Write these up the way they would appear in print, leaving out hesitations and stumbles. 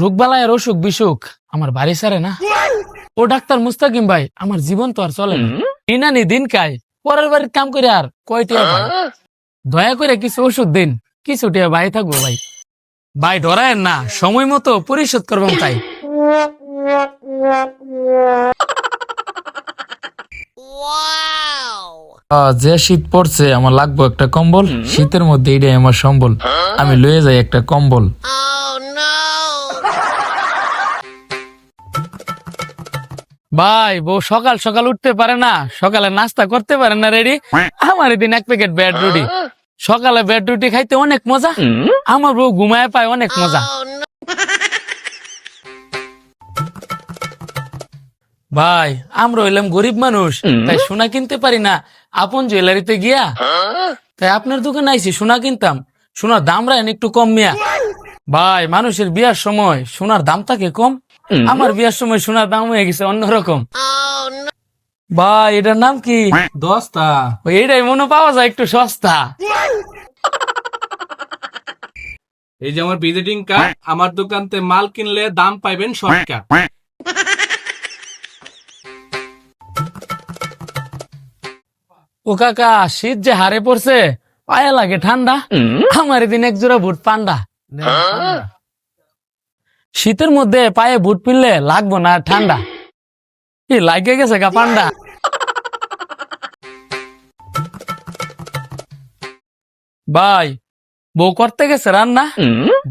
রোগবালায়ের অসুখ বিসুখ আমার বাড়ি সারে না। ও ডাক্তার মুস্তাকিম ভাই, আমার জীবন তো আর চলে না। ইনানি দিন খায়, পরের বাড়ির কাম করে আর কয়টিয়া ভাই, দয়া করে কিছু ওষুধ দিন, কিছু টিয়া ভাই থাকবো ভাই। ভাই ডরায়েন না, সময় মতো পরিশোধ করবো তাই। যে শীত পড়ছে, আমার লাগবে একটা কম্বল। শীতের মধ্যে এটাই আমার সম্বল, আমি লয়ে যাই একটা কম্বল। ভাই বউ সকাল সকাল উঠতে পারে না, সকালে নাস্তা করতে পারে না রেডি। আমার এদিন এক প্যাকেট ব্যাড রুটি, সকালে ব্যাড রুটি খাইতে অনেক মজা, আমার বউ ঘুমায় পায় অনেক মজা। ভাই আমরা হইলাম গরিব মানুষ, তাই সোনা কিনতে পারি না। আপন জুয়েলারিতে গিয়া তাই আপনার দোকানে আইছি, সোনা কিনতাম। সোনার দাম রাখেন একটু কম মিয়া। ভাই মানুষের বিয়ার সময় সোনার দাম থাকে কম, আমার বিয়ার সময় সোনার দাম হয়ে গেছে অন্যরকম। ভাই এটার নাম কি? দস্তা। এটাই মনে পাওয়া যায় একটু সস্তা। এই যে আমার ভিজিটিং কার্ড, আমার দোকানতে মাল কিনলে দাম পাইবেন শর্টকাট। ও কাকা, শীত যে হারে পড়ছে, পায়ে লাগে ঠান্ডা, আমার এদিন এক জোড়া বুট পান্ডা। শীতের মধ্যে পায়ে বুট পিনলে লাগবো না ঠান্ডা, কি লাগে গেছে গা পান্ডা। ভাই বউ করতে গেছে রান্না,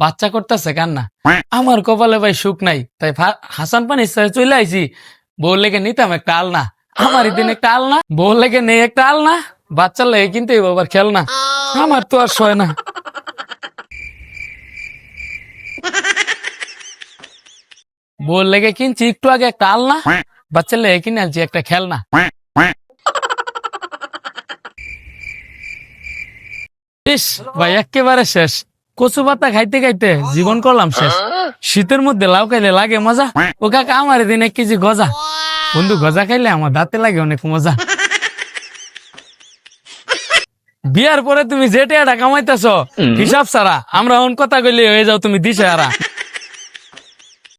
বাচ্চা করতেছে কান্না। আমার কপালে ভাই সুখ নাই, তাই হাসান পানি চলে আইছি। বউ লেগে নিতাম একটা আলনা, আমার দিন একটা আলনা, বউ লেগে নেই একটা আলনা, বাচ্চার লেগে কিনতে আবার খেলনা, আমার তো আর সয় না। বউ লেগে কিনছি একটু আগে একটা আলনা, বাচ্চার লেগে কিনে আনছি একটা খেলনা। ইস ভাই একেবারে শেষ, কচু পাতা খাইতে খাইতে জীবন করলাম শেষ। শীতের মধ্যে লাউ খাইলে লাগে মজা, ও কাকা আমার দিন 1 কেজি গজা। বন্ধু গজা খাইলে আমার দাঁতে লাগে অনেক মজা। বিয়ার পরে তুমি যে টাকা কামাইতেছ হিসাব ছাড়া, আমরা অন কথা কইলে হয়ে যাও তুমি দিশে হারা।